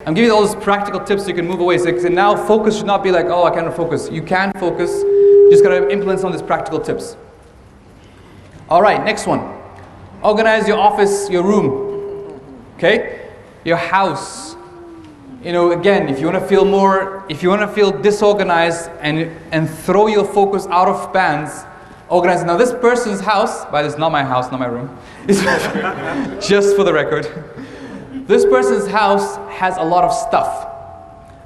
I'm giving you all those practical tips so you can move away. So now focus should not be like, oh, I cannot focus. You can focus, you just gotta implement some of these practical tips. All right, next one. Organize your office, your room, okay? Your house. You know, again, if you want to feel disorganized and throw your focus out of bands, organize. Now this person's house, by this, not my house, not my room, just for the record. This person's house has a lot of stuff.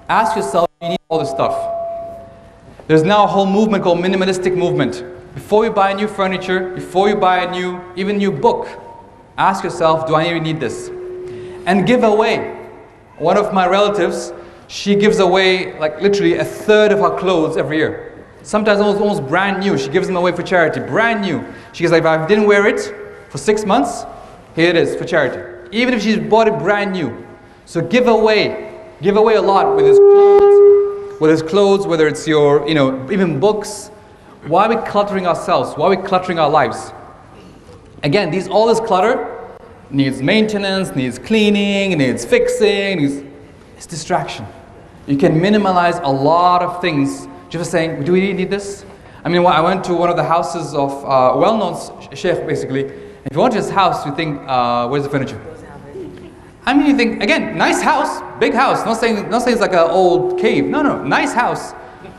Ask yourself, do you need all this stuff? There's now a whole movement called minimalistic movement. Before you buy new furniture, before you buy a even new book, ask yourself, do I even need this? And give away. One of my relatives, she gives away like literally a third of her clothes every year. Sometimes almost brand new. She gives them away for charity, brand new. She goes like, if I didn't wear it for 6 months, here it is for charity. Even if she's bought it brand new. So give away a lot with his clothes, whether it's your, even books. Why are we cluttering ourselves? Why are we cluttering our lives? Again, all this clutter needs maintenance, needs cleaning, needs fixing, it's distraction. You can minimize a lot of things just saying, do we really need this? I mean, I went to one of the houses of a well-known sheikh, basically. If you went to his house, you think, where's the furniture? I mean, you think, again, nice house, big house. Not saying it's like an old cave. No, nice house,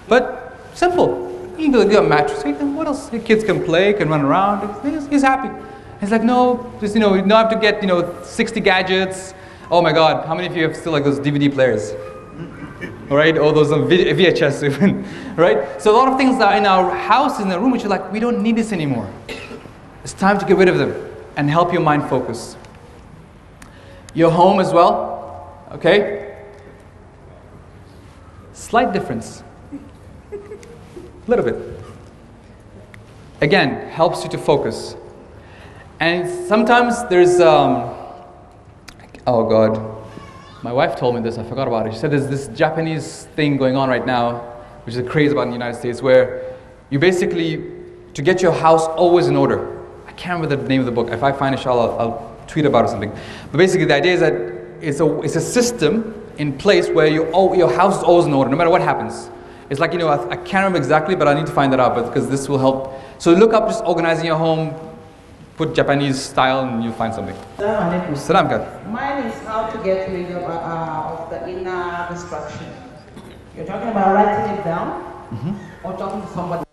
but simple. You can get a mattress. What else? The kids can play, can run around. He's happy. He's like, no, just, you don't have to get, 60 gadgets. Oh my God, how many of you have still like those DVD players? Right? Or those VHS even, right? So a lot of things that are in our house, in the room, which are like, we don't need this anymore. It's time to get rid of them and help your mind focus. Your home as well, okay? Slight difference. A little bit. Again, helps you to focus. And sometimes there's, oh God, my wife told me this, I forgot about it. She said there's this Japanese thing going on right now, which is a craze about in the United States, where you basically, to get your house always in order. I can't remember the name of the book. If I find it, I'll tweet about it or something. But basically the idea is that it's a system in place where your house is always in order, no matter what happens. It's like, I can't remember exactly, but I need to find that out, because this will help. So look up just organizing your home, put Japanese style, and you'll find something. Salam alaikum. Mine is how to get rid of the inner distraction. You're talking about writing it down, or talking to somebody.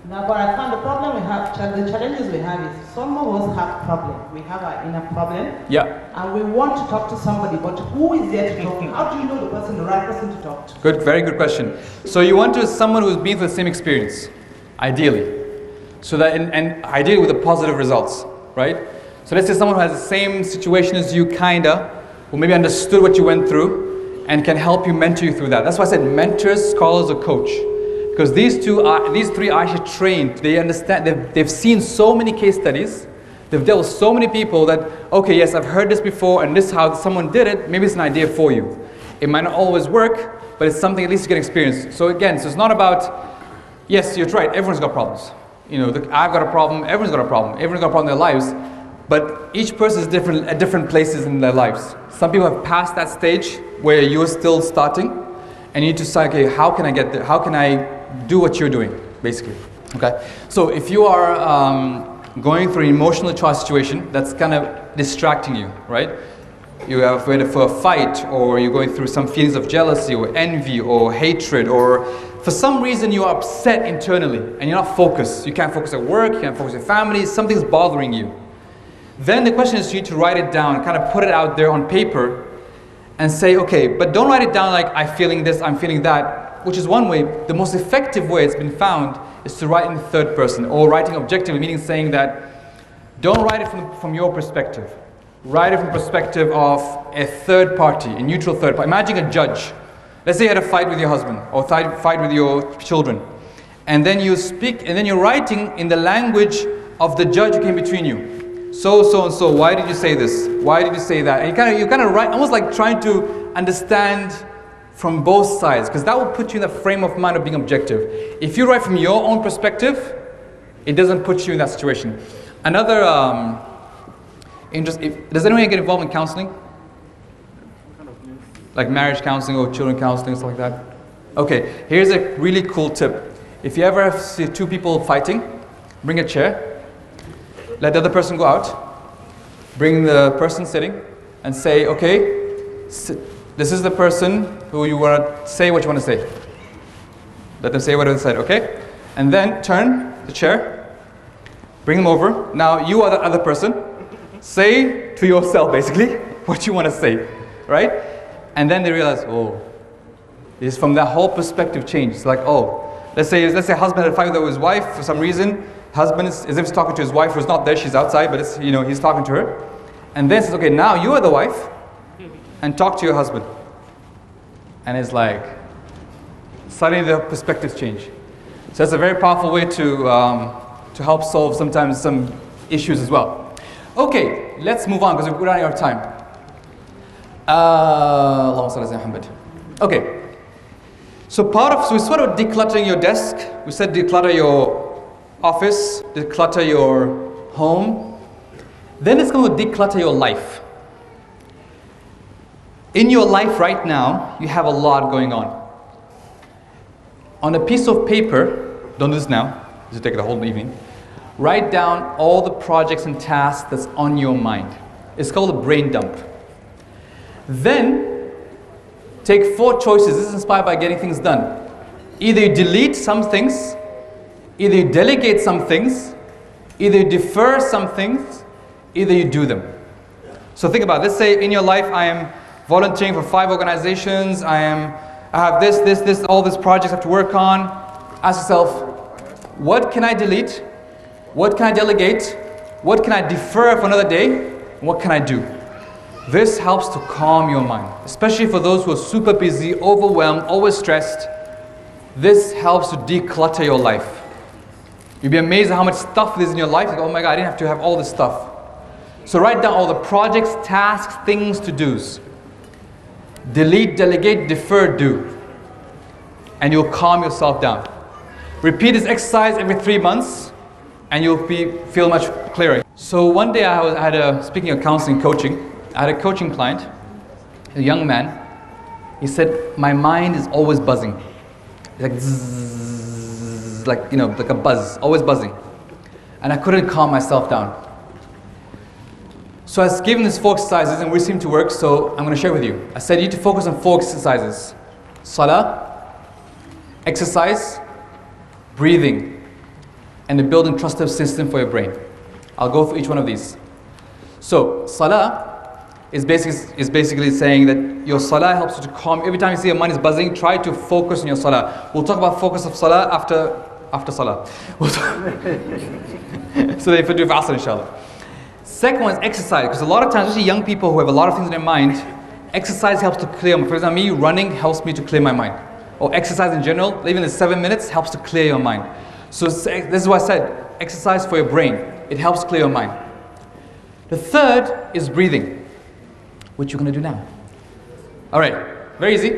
Now, but I found the problem we have, the challenges we have is some of us have problem. We have our inner problem. Yeah. And we want to talk to somebody, but who is there to talk to? How do you know the right person to talk to? Good, very good question. So you want to someone who's been through the same experience, ideally. So that, and ideally with the positive results, right? So let's say someone who has the same situation as you, who maybe understood what you went through and can help you, mentor you through that. That's why I said mentors, scholars, or coach. Because these three are actually trained. They understand, they've seen so many case studies. They've dealt with so many people that, okay, yes, I've heard this before, and this is how someone did it. Maybe it's an idea for you. It might not always work, but it's something at least you can experience. So again, so it's not about, yes, you're right, everyone's got problems. I've got a problem, everyone's got a problem. Everyone's got a problem in their lives. But each person is different at different places in their lives. Some people have passed that stage where you're still starting, and you need to say, okay, how can I get there? How can I do what you're doing, basically? Okay. So if you are going through an emotional charged situation that's kind of distracting you, right? You have whether for a fight, or you're going through some feelings of jealousy or envy or hatred, or for some reason you're upset internally and you're not focused. You can't focus at work, you can't focus on your family, something's bothering you. Then the question is, you need to write it down, kind of put it out there on paper and say, okay, but don't write it down like I'm feeling this, I'm feeling that, which is one way. The most effective way it's been found is to write in the third person, or writing objectively, meaning saying that don't write it from your perspective. Write it from the perspective of a third party, a neutral third party. Imagine a judge. Let's say you had a fight with your husband, or fight with your children. And then you speak, and then you're writing in the language of the judge who came between you. So and so, why did you say this? Why did you say that? And you kind of write, almost like trying to understand from both sides, because that will put you in the frame of mind of being objective. If you write from your own perspective, it doesn't put you in that situation. Another does anyone get involved in counseling? Like marriage counseling or children counseling, stuff like that. Okay, here's a really cool tip. If you ever see two people fighting, bring a chair, let the other person go out, bring the person sitting, and say, okay, this is the person who you want to say what you want to say. Let them say what they said, okay? And then turn the chair, bring them over. Now you are the other person. Say to yourself, basically, what you want to say, right? And then they realize, oh, it's from that whole perspective change. It's like, oh, let's say husband had a fight with his wife for some reason. Husband is as if he's talking to his wife who's not there, she's outside, but it's, he's talking to her. And then says, okay, now you are the wife, and talk to your husband. And it's like, suddenly the perspectives change. So that's a very powerful way to help solve sometimes some issues as well. Okay, let's move on because we're running out of time. Allahumma salli ala Muhammad. Okay. So we sort of decluttering your desk. We said declutter your office, declutter your home. Then it's going to declutter your life. In your life right now, you have a lot going on. On a piece of paper, don't do this now, just take it the whole evening. Write down all the projects and tasks that's on your mind. It's called a brain dump. Then, take 4 choices. This is inspired by getting things done. Either you delete some things, either you delegate some things, either you defer some things, either you do them. So think about it. Let's say in your life I am volunteering for 5 organizations, I have this, all these projects I have to work on. Ask yourself, what can I delete? What can I delegate? What can I defer for another day? And what can I do? This helps to calm your mind, especially for those who are super busy, overwhelmed, always stressed. This helps to declutter your life. You'll be amazed at how much stuff there is in your life. Like, oh my God, I didn't have to have all this stuff. So write down all the projects, tasks, things, to-dos. Delete, delegate, defer, do. And you'll calm yourself down. Repeat this exercise every 3 months, and you'll feel much clearer. So one day speaking of counseling, coaching, I had a coaching client, a young man. He said, my mind is always buzzing. It's like zzz, like a buzz, always buzzing. And I couldn't calm myself down. So I was given these 4 exercises and we seem to work, so I'm going to share with you. I said you need to focus on 4 exercises. Salah, exercise, breathing, and the building trusted system for your brain. I'll go through each one of these. So, Salah is basically saying that your Salah helps you to calm. Every time you see your mind is buzzing, try to focus on your Salah. We'll talk about focus of Salah after Salah. So if we do Asr, inshallah. Second one is exercise, because a lot of times, especially young people who have a lot of things in their mind, exercise helps to clear them. For example, me, running helps me to clear my mind. Or exercise in general, even the 7 minutes, helps to clear your mind. So this is why I said, exercise for your brain. It helps clear your mind. The third is breathing, which you're going to do now. All right, very easy.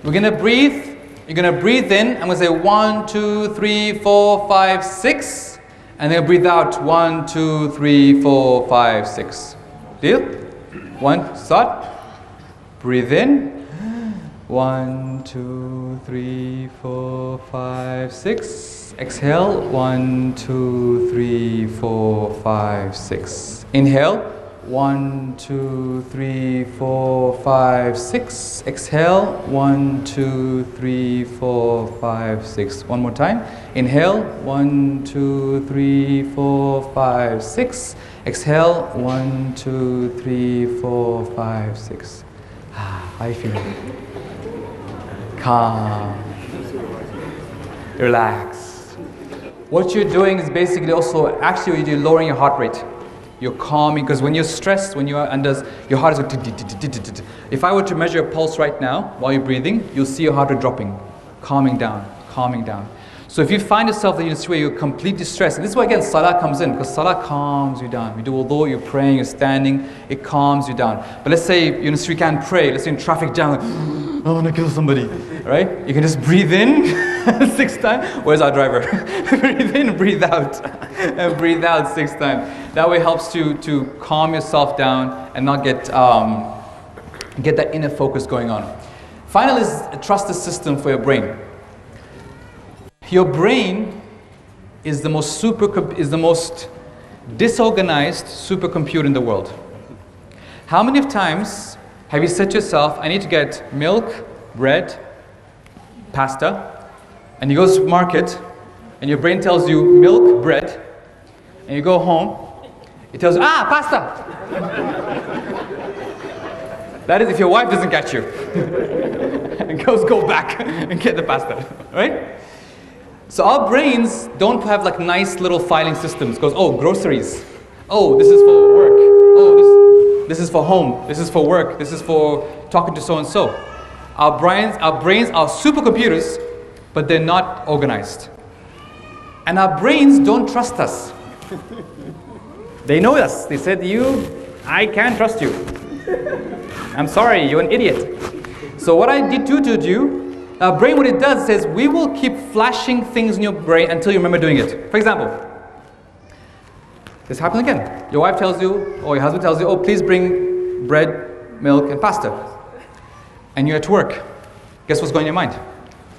We're going to breathe. You're going to breathe in. I'm going to say 1, 2, 3, 4, 5, 6. And then breathe out 1, 2, 3, 4, 5, 6. Deal? 1, start. Breathe in. 1, 2, 3, 4, 5, 6. Exhale. 1, 2, 3, 4, 5, 6. Inhale. 1, 2, 3, 4, 5, 6. Exhale. 1, 2, 3, 4, 5, 6. One more time. Inhale. 1, 2, 3, 4, 5, 6. Exhale. 1, 2, 3, 4, 5, 6. How are you feeling? Calm. Relax. What you're doing is basically also, actually you're lowering your heart rate. You're calming, because when you're stressed, when you're under, your heart is going. If I were to measure your pulse right now while you're breathing, you'll see your heart rate dropping, calming down, calming down. So if you find yourself that you're where you're completely stressed, and this is why again Salah comes in, because Salah calms you down. You do wudu, you're praying, you're standing, it calms you down. But let's say you can't pray, let's say in traffic jam, like, I want to kill somebody, right? You can just breathe in 6 times. Where's our driver? Breathe in, breathe out, and breathe out 6 times. That way helps to calm yourself down and not get Get that inner focus going on. Finally is trust the system for your brain. Your brain is the most disorganized supercomputer in the world. How many times have you said to yourself, I need to get milk, bread, pasta, and you go to the supermarket, and your brain tells you milk, bread, and you go home, it tells you, pasta! That is if your wife doesn't catch you. And go back and get the pasta, right? So our brains don't have like nice little filing systems. It goes, groceries. Oh, this is for work. Oh, this is for home. This is for work. This is for talking to so-and-so. Our brains are supercomputers, but they're not organized. And our brains don't trust us. They know us. They said, I can't trust you. I'm sorry, you're an idiot. So what I did to you, our brain, what it does is we will keep flashing things in your brain until you remember doing it. For example, this happens again. Your wife tells you, or your husband tells you, please bring bread, milk, and pasta. And you're at work. Guess what's going in your mind?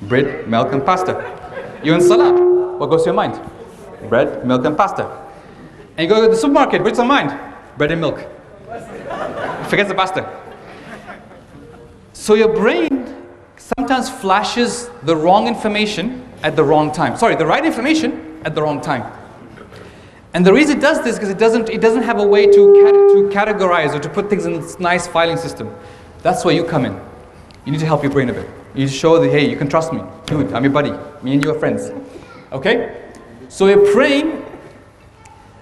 Bread, milk, and pasta. You're in salah. What goes to your mind? Bread, milk, and pasta. And you go to the supermarket. What's on mind? Bread and milk. Forget the pasta. So your brain sometimes flashes the wrong information at the wrong time. Sorry, the right information at the wrong time. And the reason it does this is because it doesn't have a way to categorize or to put things in this nice filing system. That's where you come in. You need to help your brain a bit. You need to show that, hey, you can trust me. Dude, I'm your buddy. Me and you are friends. Okay? So your brain,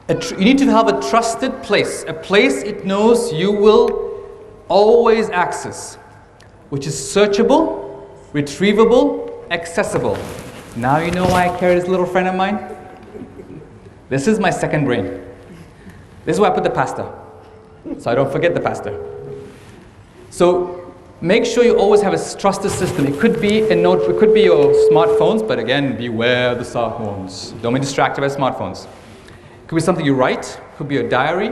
you need to have a trusted place. A place it knows you will always access, which is searchable, retrievable, accessible. Now you know why I carry this little friend of mine? This is my second brain. This is where I put the pasta, so I don't forget the pasta. So make sure you always have a trusted system. It could be a note, it could be your smartphones, but again, beware the smartphones. Don't be distracted by smartphones. It could be something you write, it could be a diary.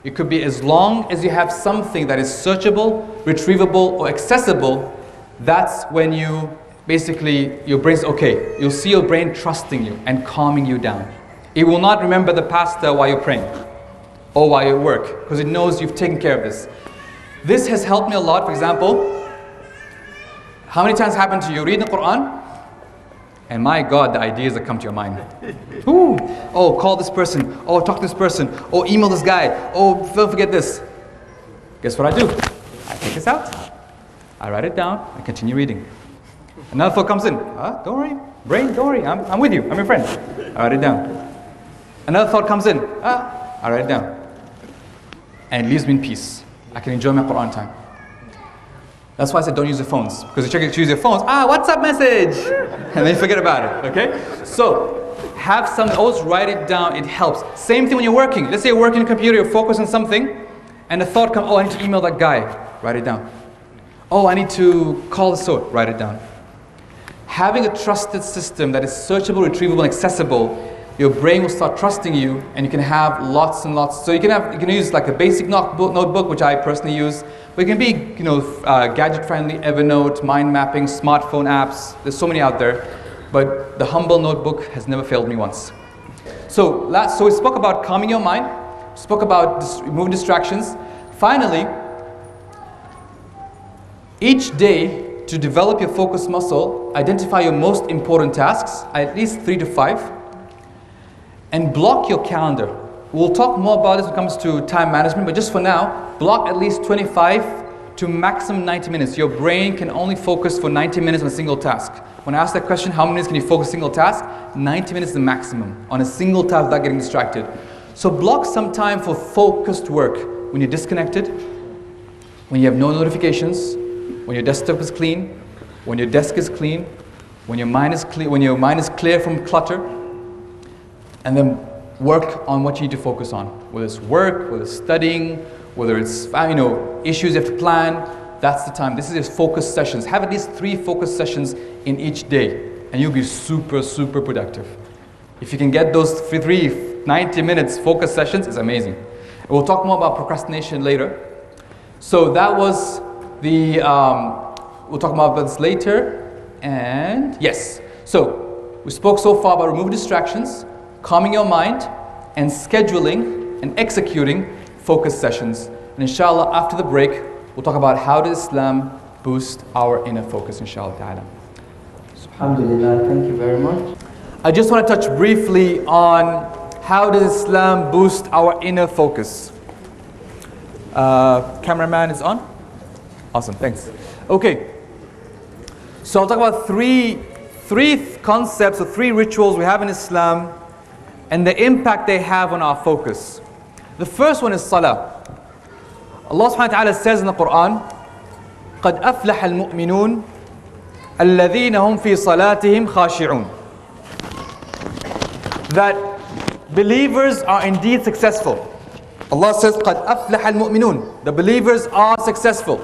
It could be as long as you have something that is searchable, retrievable, or accessible. That's when your brain's okay. You'll see your brain trusting you and calming you down. It will not remember the pasta while you're praying or while you're at work because it knows you've taken care of this. This has helped me a lot. For example, how many times happened to you read the Quran and my God, the ideas that come to your mind. Ooh, call this person. Talk to this person. Email this guy. Don't forget this. Guess what I do? I take this out. I write it down. I continue reading. Another thought comes in. Don't worry. Brain, don't worry. I'm with you. I'm your friend. I write it down. Another thought comes in. I write it down. And it leaves me in peace. I can enjoy my Quran time. That's why I said don't use your phones. Because you use your phones. WhatsApp message! And then you forget about it. Okay? So, have something. Always write it down. It helps. Same thing when you're working. Let's say you're working on a computer. You're focused on something. And a thought comes. I need to email that guy. Write it down. I need to call the store. Write it down. Having a trusted system that is searchable, retrievable, and accessible, your brain will start trusting you, and you can have lots and lots. So you can use like a basic notebook, which I personally use. But it can be, gadget-friendly, Evernote, mind mapping, smartphone apps. There's so many out there. But the humble notebook has never failed me once. So we spoke about calming your mind. Spoke about removing distractions. Finally, each day, to develop your focus muscle, identify your most important tasks, at least 3 to 5, and block your calendar. We'll talk more about this when it comes to time management, but just for now, block at least 25 to maximum 90 minutes. Your brain can only focus for 90 minutes on a single task. When I ask that question, how many minutes can you focus on a single task? 90 minutes is the maximum on a single task without getting distracted. So block some time for focused work. When you're disconnected, when you have no notifications, when your desktop is clean, when your desk is clean, when your mind is clear from clutter, and then work on what you need to focus on. Whether it's work, whether it's studying, whether it's issues you have to plan, that's the time. This is just focus sessions. Have at least 3 focus sessions in each day, and you'll be super, super productive. If you can get those 3 90 minutes focus sessions, it's amazing. And we'll talk more about procrastination later. So that was We'll talk about this later. And yes, so we spoke so far about removing distractions, calming your mind, and scheduling and executing focus sessions. And inshallah, after the break, we'll talk about how does Islam boost our inner focus, inshallah ta'ala. Alhamdulillah, thank you very much. I just want to touch briefly on how does Islam boost our inner focus. Cameraman is on? Awesome, thanks. Okay, so I'll talk about three concepts or three rituals we have in Islam and the impact they have on our focus. The first one is salah. Allah subhanahu wa ta'ala says in the Quran, قَدْ أَفْلَحَ الْمُؤْمِنُونَ الَّذِينَ هُمْ فِي صَلَاتِهِمْ خَاشِعُونَ. That believers are indeed successful. Allah says, قَدْ أَفْلَحَ الْمُؤْمِنُونَ. The believers are successful.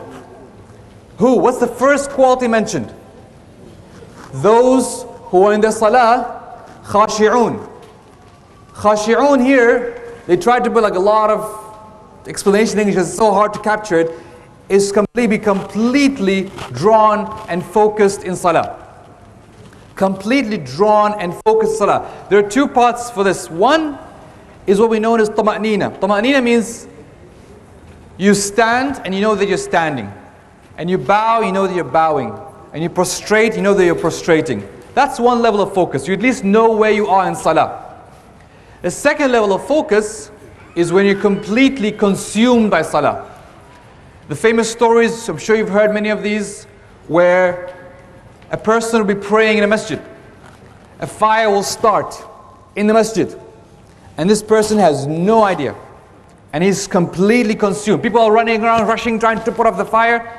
Who? What's the first quality mentioned? Those who are in their salah, khashi'un. Khashi'un here, they tried to put like a lot of explanation in English, it's so hard to capture it, is completely drawn and focused in salah. Completely drawn and focused in salah. There are two parts for this. One is what we know as tama'nina. Tama'nina means you stand and you know that you're standing. And you bow, you know that you're bowing. And you prostrate, you know that you're prostrating. That's one level of focus. You at least know where you are in salah. The second level of focus is when you're completely consumed by salah. The famous stories, I'm sure you've heard many of these, where a person will be praying in a masjid. A fire will start in the masjid. And this person has no idea. And he's completely consumed. People are running around, rushing, trying to put off the fire.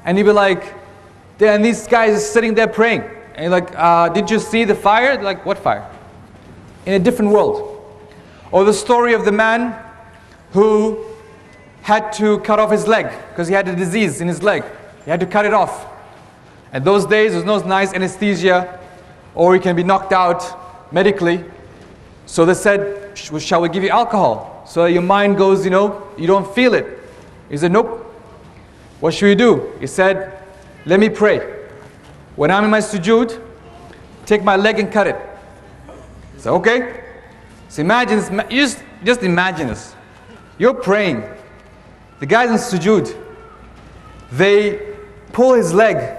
And he'll be like, and these guys are sitting there praying. And you're like, did you see the fire? They're like, what fire? In a different world. Or the story of the man who had to cut off his leg because he had a disease in his leg. He had to cut it off. At those days, there's no nice anesthesia, or he can be knocked out medically. So they said, shall we give you alcohol? So your mind goes, you don't feel it. He said, nope. What should we do? He said, let me pray. When I'm in my sujood, take my leg and cut it. He said, okay. So imagine this, just imagine this. You're praying. The guy's in sujood. They pull his leg.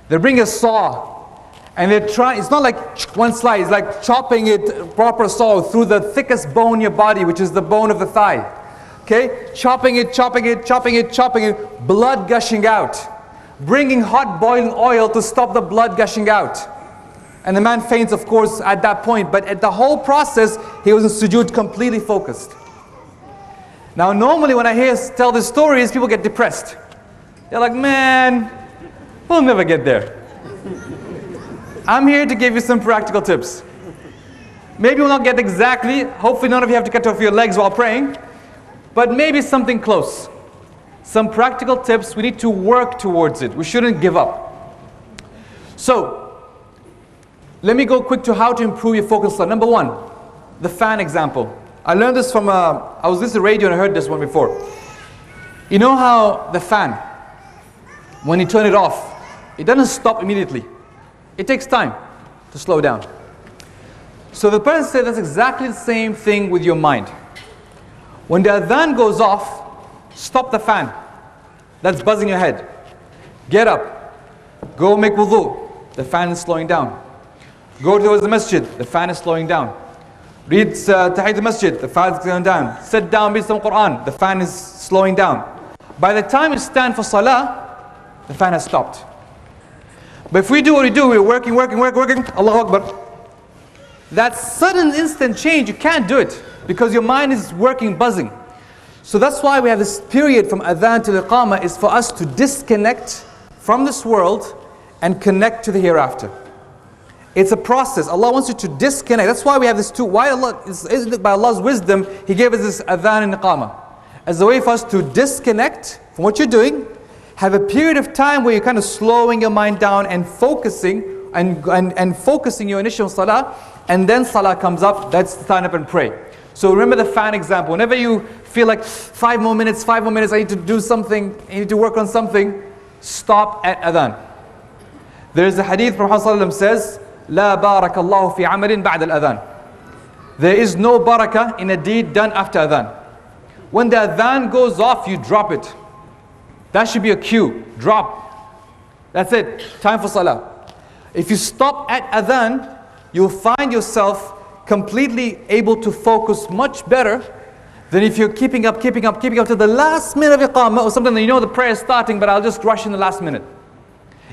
They bring a saw. And they try, it's not like one slice, it's like chopping it, proper saw, through the thickest bone in your body, which is the bone of the thigh. Okay? Chopping it, blood gushing out. Bringing hot boiling oil to stop the blood gushing out. And the man faints, of course, at that point. But at the whole process, he was in sujood completely focused. Now, normally when I tell these stories, people get depressed. They're like, man, we'll never get there. I'm here to give you some practical tips. Maybe we'll not get exactly, hopefully none of you have to cut off your legs while praying, but maybe something close. Some practical tips, we need to work towards it. We shouldn't give up. So, let me go quick to how to improve your focus. Number one, the fan example. I learned this from, I was listening to radio and I heard this one before. You know how the fan, when you turn it off, it doesn't stop immediately. It takes time to slow down. So the person said that's exactly the same thing with your mind. When the adhan goes off, stop the fan. That's buzzing your head. Get up. Go make wudu. The fan is slowing down. Go towards the masjid. The fan is slowing down. Read Tahiyyat al-Masjid. The fan is slowing down. Sit down, read some Quran. The fan is slowing down. By the time you stand for salah, the fan has stopped. But if we do what we do, we're working, Allahu Akbar. That sudden instant change, you can't do it because your mind is working, buzzing. So that's why we have this period from adhan to iqamah, is for us to disconnect from this world and connect to the hereafter. It's a process. Allah wants you to disconnect. That's why we have this two. Why Allah, isn't it by Allah's wisdom, He gave us this adhan and iqamah as a way for us to disconnect from what you're doing, have a period of time where you're kind of slowing your mind down and focusing and focusing your initial salah, and then salah comes up, that's stand up and pray. So remember the fan example. Whenever you feel like 5 more minutes, I need to do something, I need to work on something, stop at adhan. There is a hadith from Prophet says, لا بارك الله في عمل بعد الأذان. There is no barakah in a deed done after adhan. When the adhan goes off, you drop it. That should be a cue. Drop. That's it. Time for salah. If you stop at adhan, you'll find yourself completely able to focus much better than if you're keeping up to the last minute of iqamah or something that you know the prayer is starting, but I'll just rush in the last minute.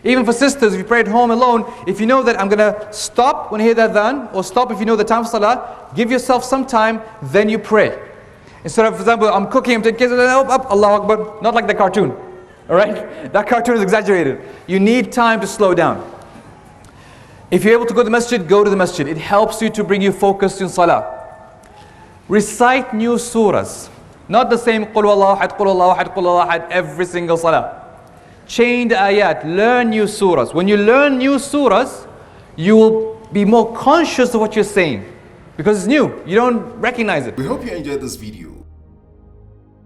Even for sisters, if you pray at home alone, if you know that I'm going to stop when I hear the adhan, or stop if you know the time for salah, give yourself some time, then you pray. Instead of, for example, I'm cooking, I'm taking up, Allahu Akbar, not like the cartoon. Alright? That cartoon is exaggerated. You need time to slow down. If you're able to go to the masjid, go to the masjid. It helps you to bring you focus in salah. Recite new surahs. Not the same Qul Wallahu Ahad, Qul Wallahu Ahad, Qul Wallahu Ahad every single salah. Change the ayat, learn new surahs. When you learn new surahs, you will be more conscious of what you're saying. Because it's new, you don't recognize it. We hope you enjoyed this video.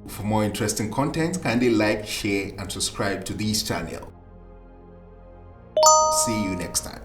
For more interesting content, kindly like, share and subscribe to this channel. See you next time.